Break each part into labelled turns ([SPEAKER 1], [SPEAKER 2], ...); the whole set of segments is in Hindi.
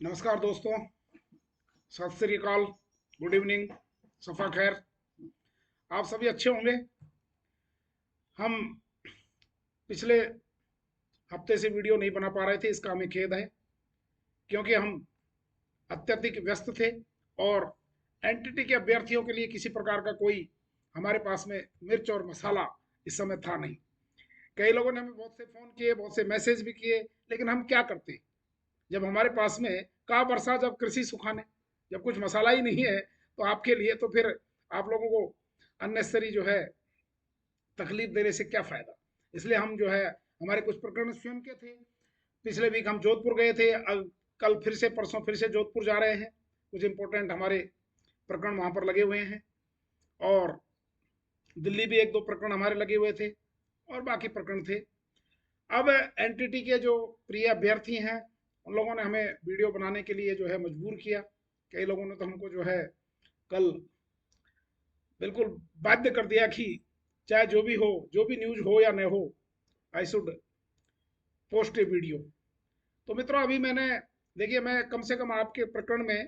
[SPEAKER 1] नमस्कार दोस्तों। सत श्री अकाल। Good evening. सफा खैर। आप सभी अच्छे होंगे। हम पिछले हफ्ते से वीडियो नहीं बना पा रहे थे, इसका हमें खेद है, क्योंकि हम अत्यधिक व्यस्त थे और एनटीटी के अभ्यर्थियों के लिए किसी प्रकार का कोई हमारे पास में मिर्च और मसाला इस समय था नहीं। कई लोगों ने हमें बहुत से फोन किए, बहुत से मैसेज भी किए, लेकिन हम क्या करते जब हमारे पास में का वर्षा जब कृषि सुखाने, जब कुछ मसाला ही नहीं है तो आपके लिए, तो फिर आप लोगों को अननेसेसरी जो है तकलीफ देने से क्या फायदा। इसलिए हम जो है हमारे कुछ प्रकरण स्वयं के थे। पिछले वीक हम जोधपुर गए थे, कल फिर से परसों फिर से जोधपुर जा रहे हैं। कुछ इंपॉर्टेंट हमारे प्रकरण वहां पर लगे हुए हैं और दिल्ली भी एक दो प्रकरण हमारे लगे हुए थे और बाकी प्रकरण थे। अब एनटीटी के जो प्रिय अभ्यर्थी हैं उन लोगों ने हमें वीडियो बनाने के लिए जो है मजबूर किया। कई लोगों ने तो हमको जो है कल बिल्कुल बाध्य कर दिया कि चाहे जो भी हो, जो भी न्यूज हो या न हो, I should post A video. तो मित्रों, अभी मैंने, देखिए, मैं कम से कम आपके प्रकरण में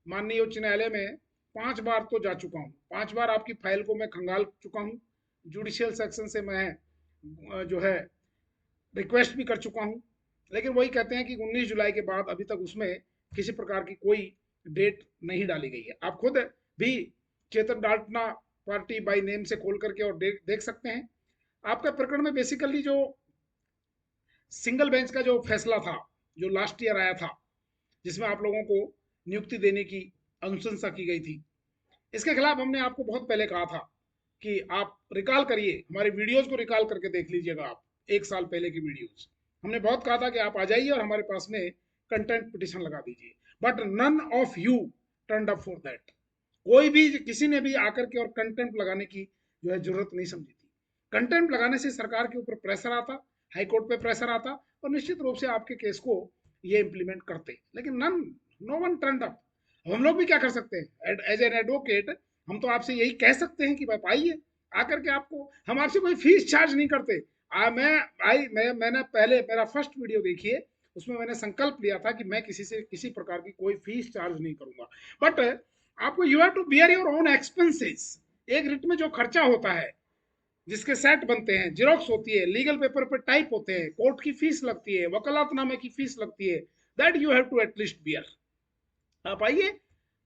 [SPEAKER 1] माननीय उच्च न्यायालय में 5 बार तो जा चुका हूँ। 5 बार आपकी फाइल को मैं खंगाल चुका हूँ। जुडिशियल सेक्शन से मैं जो है रिक्वेस्ट भी कर चुका हूँ, लेकिन वही कहते हैं कि 19 जुलाई के बाद अभी तक उसमें किसी प्रकार की कोई डेट नहीं डाली गई है। आप खुद भी चेतन डाल्टना पार्टी बाई नेम से खोल करके और देख सकते हैं। आपका प्रकरण में बेसिकली जो सिंगल बेंच का जो फैसला था, जो लास्ट ईयर आया था, जिसमें आप लोगों को नियुक्ति देने की अनुशंसा की गई थी, इसके खिलाफ हमने आपको बहुत पहले कहा था कि आप रिकॉल करिए, हमारे वीडियोज को रिकॉल करके देख लीजिएगा। आप 1 साल पहले की वीडियोज, हमने बहुत कहा था कि आप आ जाइए और हमारे पास में कंटेंट पिटिशन लगा दीजिए, but none of you turn up for that. कोई भी, किसी ने भी आकर के और कंटेंट लगाने की जो है जरूरत नहीं समझी थी। कंटेंट लगाने से सरकार के ऊपर प्रेशर आता, हाईकोर्ट पे प्रेशर आता और निश्चित रूप से आपके केस को ये इंप्लीमेंट करते, लेकिन none, no one turn up. हम लोग भी क्या कर सकते हैं एज एन एडवोकेट? हम तो आपसे यही कह सकते हैं कि आप आइए, आकर के आपको, हम आपसे कोई फीस चार्ज नहीं करते। मैंने पहले मेरा फर्स्ट वीडियो देखिए, उसमें मैंने संकल्प लिया था कि मैं किसी से किसी प्रकार की कोई फीस चार्ज नहीं करूंगा। बट आपको, you have to bear your own expenses. एक रिट में जो खर्चा होता है, जिसके सेट बनते हैं, जेरोक्स होती है, लीगल पेपर पे टाइप होते हैं, कोर्ट की फीस लगती है, वकालतनामे की फीस लगती है, that you have to at least bear. आप आइए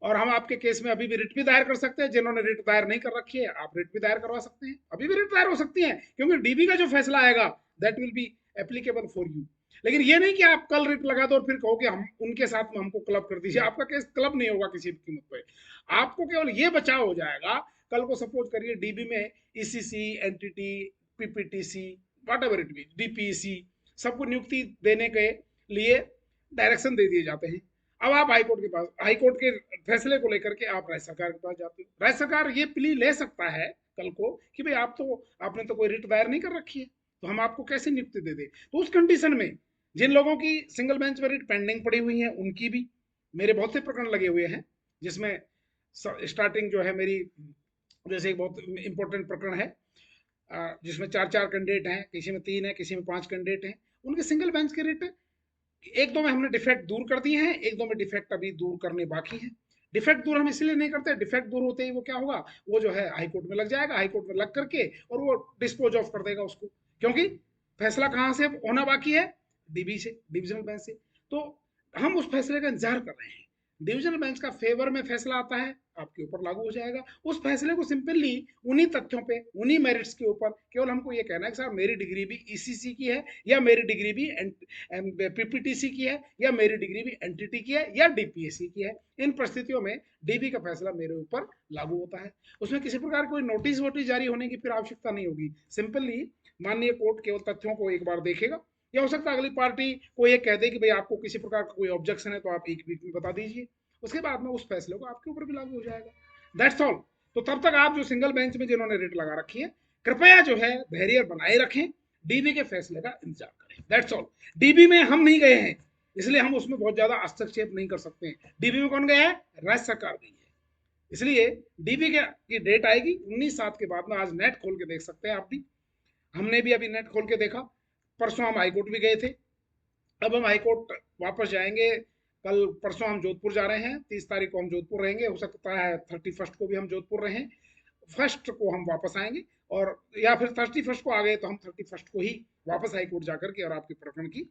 [SPEAKER 1] और हम आपके केस में अभी भी रिट भी दायर कर सकते हैं। जिन्होंने रिट दायर नहीं कर रखी है, आप रिट भी दायर करवा सकते हैं, अभी भी रिट दायर हो सकती है, क्योंकि डीबी का जो फैसला आएगा that will be applicable for you. लेकिन ये नहीं कि आप कल रिट लगा दो और फिर कहो कि हम उनके साथ में हमको क्लब कर दीजिए। आपका केस क्लब नहीं होगा किसी भी कीमत पे। आपको केवल ये बचाव हो जाएगा, कल को सपोज करिए डीबी में ECC, NTT, PPTC, whatever it be, DPC, सबको नियुक्ति देने के लिए डायरेक्शन दे दिए जाते हैं। अब आप हाईकोर्ट के पास, हाईकोर्ट के फैसले को लेकर के आप राज्य सरकार के पास जाते हो। राज्य सरकार ये प्ली ले सकता है कल को कि भाई आपने तो कोई रिट दायर नहीं कर रखी है, तो हम आपको कैसे नियुक्ति दे दें। तो उस कंडीशन में जिन लोगों की सिंगल बेंच में रिट पेंडिंग पड़ी हुई है, उनकी भी, मेरे बहुत से प्रकरण लगे हुए हैं, जिसमें स्टार्टिंग जो है मेरी, जैसे एक बहुत इंपॉर्टेंट प्रकरण है जिसमें 4 4 कैंडिडेट हैं, किसी में 3 है, किसी में 5 कैंडिडेट हैं, उनके सिंगल बेंच के रिट एक दो में हमने डिफेक्ट दूर कर दिए हैं, एक दो में डिफेक्ट अभी दूर करने बाकी है। डिफेक्ट दूर हम इसलिए नहीं करते, डिफेक्ट दूर होते ही वो क्या होगा, वो जो है हाईकोर्ट में लग जाएगा, हाईकोर्ट में लग करके और वो डिस्पोज ऑफ कर देगा उसको, क्योंकि फैसला कहाँ से होना बाकी है, डीबी से, डिविजनल बेंच से। तो हम उस फैसले का इंतजार कर रहे हैं। डिविजनल बेंच का फेवर में फैसला आता है, आपके ऊपर लागू हो जाएगा। उस फैसले को सिंपली उन्हीं तथ्यों पे, उन्हीं मेरिट्स के ऊपर केवल हमको ये कहना है कि साहब मेरी डिग्री भी ईसीसी की है, या मेरी डिग्री भी पीपीटीसी की है, या मेरी डिग्री भी एनटीटी की है, या डीपीएससी की है। इन परिस्थितियों में डीबी का फैसला मेरे ऊपर लागू होता है। उसमें किसी प्रकार कोई नोटिस वोटिस जारी होने की फिर आवश्यकता नहीं होगी। सिंपली माननीय कोर्ट केवल तथ्यों को एक बार देखेगा, या हो सकता है अगली पार्टी को ये कह दे कि भाई आपको किसी प्रकार का कोई ऑब्जेक्शन है तो आप एक वीक में बता दीजिए, उसके बाद में उस फैसले को आपके ऊपर भी लागू हो जाएगा। That's all. तो तब तक आप जो सिंगल बेंच में जिन्होंने रिट लगा रखी है, कृपया जो है धैर्य बनाए रखें, डीबी के फैसले का इंतजार करें। That's all. डीबी में हम नहीं गए हैं, इसलिए हम उसमें बहुत ज्यादा हस्तक्षेप नहीं कर सकते हैं। डीबी में कौन गया है? राज्य सरकार गई है। इसलिए डीबी की डेट आएगी 19/7 के बाद में। आज नेट खोल के देख सकते हैं आप भी, हमने भी अभी नेट खोल के देखा। परसों हम हाईकोर्ट भी गए थे, अब हम हाईकोर्ट वापस जाएंगे कल परसों हम जोधपुर जा रहे हैं, 30 तारीख को हम जोधपुर रहेंगे, हो सकता है 31 को भी हम जोधपुर रहें, फर्स्ट को हम वापस आएंगे, और या फिर 31 को आ गए तो हम 31 को ही वापस हाई कोर्ट जाकर के और आपके प्रकरण की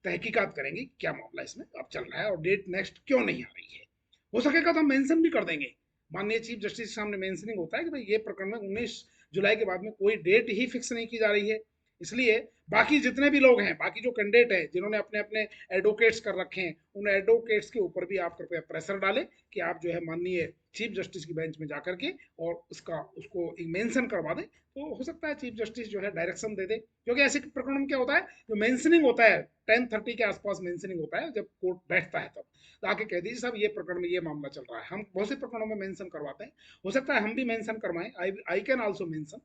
[SPEAKER 1] तहकीकात करेंगे, क्या मामला इसमें अब चल रहा है और डेट नेक्स्ट क्यों नहीं आ रही है। हो सकेगा तो हम मेंशन भी कर देंगे, माननीय चीफ जस्टिस के सामने मेंशनिंग होता है कि भाई ये प्रकरण में 19 जुलाई के बाद में कोई डेट ही फिक्स नहीं की जा रही है, इसलिए बाकी जितने भी लोग हैं, बाकी जो कैंडिडेट हैं जिन्होंने अपने अपने एडवोकेट्स कर रखे हैं, उन एडवोकेट्स के ऊपर भी आप कृपया प्रेशर डालें कि आप जो है माननीय चीफ जस्टिस की बेंच में जाकर के और उसको मेंशन करवा दें, तो हो सकता है चीफ जस्टिस जो है डायरेक्शन दे दे, क्योंकि ऐसे प्रकरण में क्या होता है, जो मेंशनिंग होता है 10:30 के आसपास मेंशनिंग होता है, जब कोर्ट बैठता है तब तो आके कह दीजिए साहब ये प्रकरण में ये मामला चल रहा है। हम बहुत से प्रकरणों में मेंशन करवाते हैं, हो सकता है हम भी मेंशन करवाएं, आई कैन आल्सो मेंशन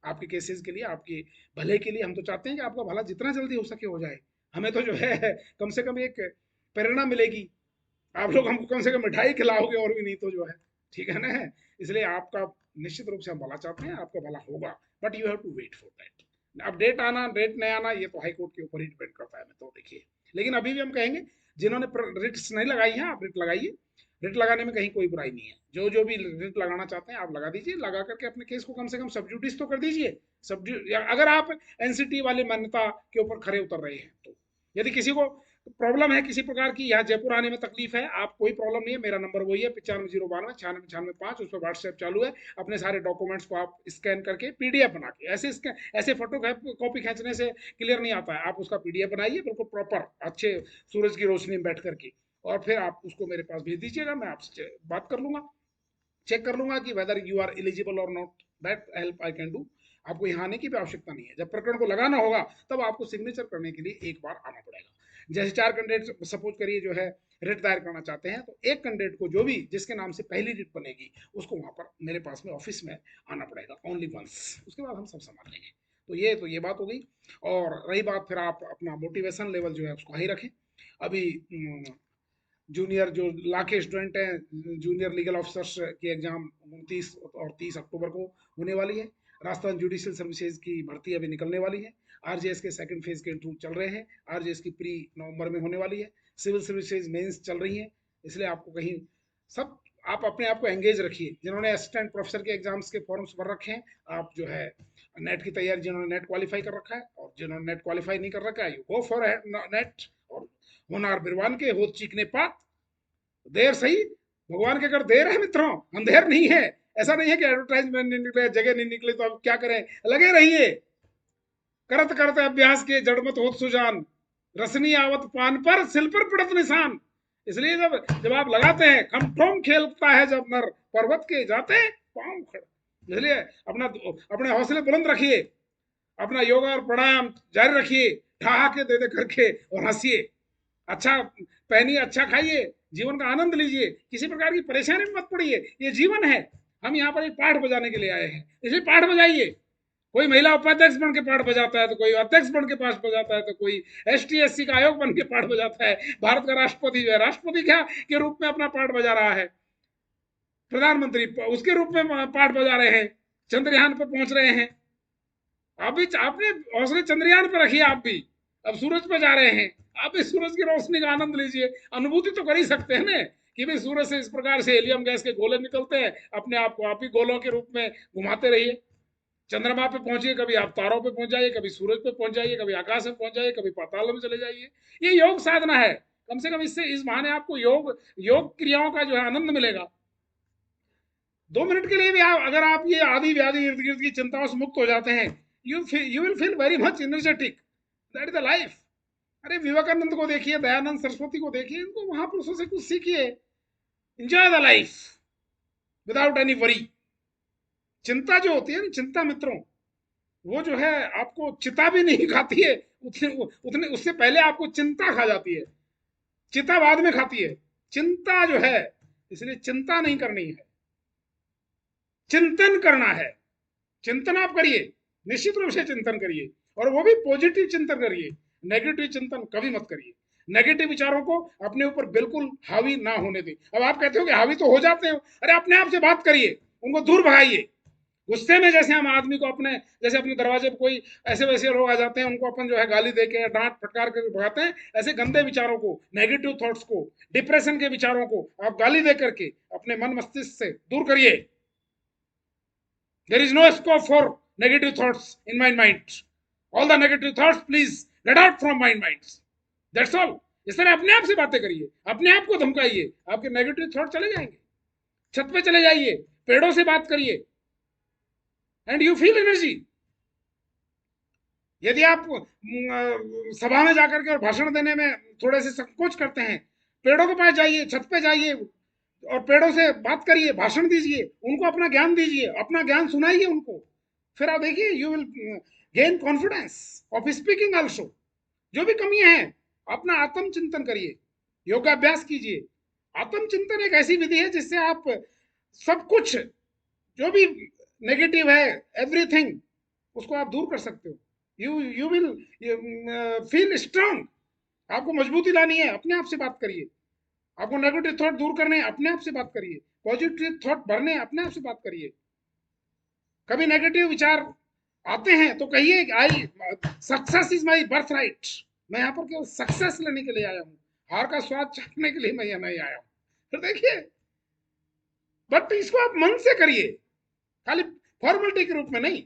[SPEAKER 1] आपके केसेस के लिए, आपके भले के लिए। हम तो चाहते हैं कि आपका भला जितना जल्दी हो सके हो जाए, हमें तो जो है कम से कम एक प्रेरणा मिलेगी, आप लोग हमको कम से कम मिठाई खिलाओगे और भी नहीं तो जो है, ठीक है ना, इसलिए आपका निश्चित रूप से हम भला चाहते हैं, आपका भला होगा, but you have to wait for that. अब डेट आना डेट नहीं आना ये तो हाई कोर्ट के ऊपर ही डिपेंड करता है, मैं तो देखिए, लेकिन अभी भी हम कहेंगे जिन्होंने रिट्स नहीं लगाई है आप रिट लगाइए, रिट लगाने में कहीं कोई बुराई नहीं है, जो जो भी रिट लगाना चाहते हैं आप लगा दीजिए, लगा करके अपने केस को कम से कम सब्जुडिस तो कर दीजिए, अगर आप एनसीटी वाली मान्यता के ऊपर खरे उतर रहे हैं तो। यदि किसी को प्रॉब्लम है किसी प्रकार की, यहाँ जयपुर आने में तकलीफ है, आप कोई प्रॉब्लम नहीं है, मेरा नंबर वही है 950292 उस पर व्हाट्सएप चालू है, अपने सारे डॉक्यूमेंट्स को आप स्कैन करके पीडीएफ बना के, ऐसे फोटो कॉपी खींचने से क्लियर नहीं आता है, आप उसका पीडीएफ बनाइए बिल्कुल प्रॉपर अच्छे सूरज की रोशनी में बैठ करके, और फिर आप उसको मेरे पास भेज दीजिएगा, मैं आपसे बात कर लूंगा, चेक कर लूंगा कि वेदर यू आर एलिजिबल और not, that help I can do. आपको यहाँ आने की भी आवश्यकता नहीं है, जब प्रकरण को लगाना होगा तब आपको सिग्नेचर करने के लिए एक बार आना पड़ेगा। जैसे 4 कैंडिडेट सपोज करिए जो है रिट दायर करना चाहते हैं, तो एक कैंडिडेट को जो भी जिसके नाम से पहली रिट बनेगी उसको वहां पर मेरे पास में ऑफिस में आना पड़ेगा ओनली वंस, उसके बाद हम सब संभाल लेंगे। तो ये बात हो गई, और रही बात फिर आप अपना मोटिवेशन लेवल जो है उसको हाई रखें। अभी जूनियर जो ला के स्टूडेंट हैं, जूनियर लीगल ऑफिसर्स की एग्जाम 29 और 30 अक्टूबर को होने वाली है, राजस्थान जुडिशियल सर्विसेज की भर्ती अभी निकलने वाली है, आरजेएस के सेकंड फेज के इंटरव्यू चल रहे हैं, आरजेएस की प्री नवंबर में होने वाली है, सिविल सर्विसेज मेंस चल रही है, इसलिए आपको कहीं सब आप अपने आप को एंगेज रखिए। जिन्होंने असिस्टेंट प्रोफेसर के एग्जाम्स के फॉर्म्स भर रखे हैं, आप जो है नेट की तैयारी, जिन्होंने नेट क्वालिफाई कर रखा है और जिन्होंने नेट क्वालिफाई नहीं कर रखा है, यू गो फॉर नेट, और होनार बिरवान के हो चीखने पात, देर सही भगवान के अगर देर है मित्रों, अंधेर नहीं है, ऐसा नहीं है कि एडवर्टाइजमेंट नहीं निकले, जगह नहीं निकले तो अब क्या करें, लगे रहिए, करत करते अभ्यास के जड़मत होत सुजान, रसनी आवत पान पर सिल पर पड़त निशान। इसलिए जब आप लगाते हैं, खमठोम खेलता है जब नर, पर्वत के जाते पांव खड़े, इसलिए अपने हौसले बुलंद रखिए, अपना योगा और प्राणायाम जारी रखिए, ठहाके दे दे करके और हंसिए, अच्छा पहनिए, अच्छा खाइए, जीवन का आनंद लीजिए, किसी प्रकार की परेशानी में मत पड़िए, ये जीवन है, हम यहाँ पर एक पाठ बजाने के लिए आए हैं, इसलिए पाठ बजाइए। कोई महिला उपाध्यक्ष बन के पाठ बजाता है, तो कोई अध्यक्ष बन के पाठ बजाता है, तो कोई एसटी/एससी का आयोग बन के पाठ बजाता है, भारत का राष्ट्रपति जो है राष्ट्रपति क्या के रूप में अपना पाठ बजा रहा है, प्रधानमंत्री उसके रूप में पाठ बजा रहे हैं, चंद्रयान पर पहुंच रहे हैं, आप भी आपने हौसले चंद्रयान पर रखिए, आप भी अब सूरज पे जा रहे हैं, आप भी सूरज की रोशनी का आनंद लीजिए, अनुभूति तो कर ही सकते हैं ना कि भाई सूरज से इस प्रकार से हेलियम गैस के गोले निकलते हैं, अपने आप को आप ही गोलों के रूप में घुमाते रहिए, चंद्रमा पे पहुंचिए, कभी आप तारों पे पहुंच जाइए, कभी सूरज पे पहुंच जाइए, कभी आकाश में पहुंच जाइए, कभी पाताल में चले जाइए, ये योग साधना है, कम से कम इससे इस बहाने आपको योग क्रियाओं का जो है आनंद मिलेगा। 2 मिनट के लिए भी अगर आप ये आदि व्याधि इर्द गिर्द की चिंताओं से मुक्त हो जाते हैं, you will feel very much energetic, that is the life. अरे विवेकानंद को देखिए, दयानंद सरस्वती को देखिए, इनको महापुरुषों से कुछ सीखिए, enjoy the life without any worry. चिंता जो होती है ना, चिंता मित्रों, वो जो है आपको चिता भी नहीं खाती है, उतने उससे पहले आपको चिंता खा जाती है, चिता बाद में खाती है, चिंता जो है, इसलिए चिंता नहीं करनी है, चिंतन करना है, चिंतन आप करिए, निश्चित रूप से चिंतन करिए, और वो भी पॉजिटिव चिंतन करिए, नेगेटिव चिंतन कभी मत करिए, नेगेटिव विचारों को अपने ऊपर बिल्कुल हावी ना होने दें। अब आप कहते हो कि हावी तो हो जाते हो, अरे अपने आप से बात करिए, उनको दूर भगाइए, गुस्से में जैसे हम आदमी को अपने, जैसे अपने दरवाजे पे कोई ऐसे वैसे लोग आ जाते हैं, उनको अपन जो है गाली दे के डांट फटकार के भगाते हैं, ऐसे गंदे विचारों को, नेगेटिव थॉट्स को, डिप्रेशन के विचारों को आप गाली दे करके अपने मन मस्तिष्क से दूर करिए। There is no scope for negative thoughts in my mind. All the negative thoughts please get out from my mind. That's all. इस तरह अपने आप से बातें करिए, अपने आप को धमकाइए, आपके नेगेटिव थॉट चले जाएंगे। छत पे चले जाइए, पेड़ों से बात करिए, एंड यू फील एनर्जी। यदि आप सभा में जाकर के और भाषण देने में थोड़े से संकोच करते हैं, पेड़ों के पास जाइए, छत पे जाइए और पेड़ों से बात करिए, भाषण दीजिए, उनको अपना ज्ञान दीजिए, अपना ज्ञान सुनाइए उनको। फिर आप देखिए you will gain confidence of speaking also. जो भी कमियां हैं अपना आत्मचिंतन करिए, योगाभ्यास कीजिए। आत्मचिंतन एक ऐसी विधि है जिससे आप सब कुछ जो भी नेगेटिव है, एवरीथिंग, उसको आप दूर कर सकते हो। You will feel strong. आपको मजबूती लानी है, अपने आप से बात करिए। आपको नेगेटिव थॉट दूर करने हैं, अपने आप से बात करिए। पॉजिटिव थॉट भरने हैं, अपने आप से बात करिए। कभी नेगेटिव विचार आते हैं तो कहिए I success is my birth right. मैं यहाँ पर केवल सक्सेस लेने के लिए आया हूँ, हार का स्वाद चाटने के लिए मैं यहाँ नहीं आया हूँ। फिर देखिए, बट इसको आप मन से करिए, खाली फॉर्मेलिटी के रूप में नहीं।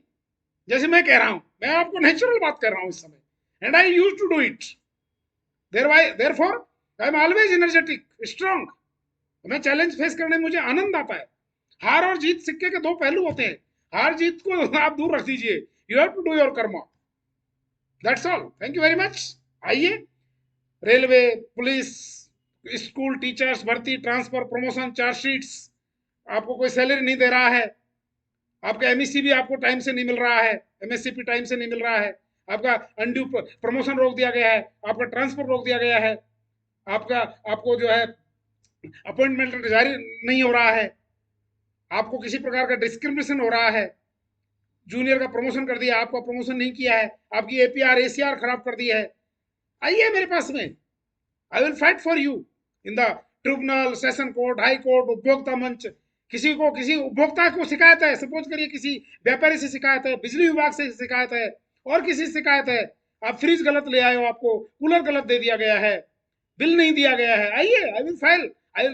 [SPEAKER 1] जैसे मैं कह रहा हूं, मैं आपको नेचुरल बात कर रहा हूं इस समय, and I use to do it. Therefore I am always energetic, strong. मैं चैलेंज फेस करने में मुझे आनंद आता है। हार और जीत सिक्के के दो पहलू होते हैं। हार जीत को आप दूर रख दीजिए। You have to do your karma. That's all. Thank you very much. आइए, रेलवे, पुलिस, स्कूल टीचर्स, भर्ती, ट्रांसफर, प्रमोशन, चार्जशीट्स, आपको कोई सैलरी नहीं दे रहा है, आपका एमईसी भी आपको टाइम से नहीं मिल रहा है, एमएससीपी टाइम से नहीं मिल रहा है, आपका अनड्यू प्रमोशन रोक दिया गया है, आपका ट्रांसफर रोक दिया गया है, आपका आपको जो है अपॉइंटमेंट जारी नहीं हो रहा है, आपको किसी प्रकार का डिस्क्रिमिनेशन हो रहा है, जूनियर का प्रमोशन कर दिया, आपका प्रमोशन नहीं किया है, आपकी एपीआर एसीआर खराब कर दी है, आइए मेरे पास में। I will fight for you in the tribunal, session court, high court, उपभोक्ता मंच। किसी को, किसी उपभोक्ता को शिकायत है, सपोज करिए किसी व्यापारी से शिकायत है, बिजली विभाग से शिकायत है, और किसी से शिकायत है, आप फ्रिज गलत ले आए हो, आपको कूलर गलत दे दिया गया है, बिल नहीं दिया गया है, आइए, I will file I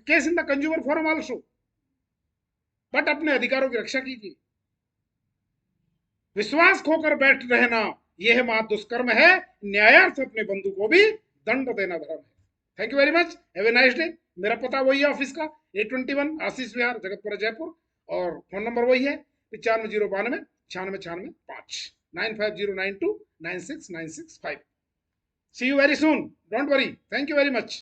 [SPEAKER 1] case in the consumer forum also. But अपने अधिकारों की रक्षा कीजिए। विश्वास खोकर बैठ रहना यह महा दुष्कर्म है, न्यायार्थ अपने बंधु को भी दंड देना धर्म है। Thank you very much, have a nice day. मेरा पता वही है ऑफिस का, 821 आशीष विहार, जगतपुरा, जयपुर। और फोन नंबर वही है 9592 96 5, 9509296965। See you very soon, don't worry. Thank you very much.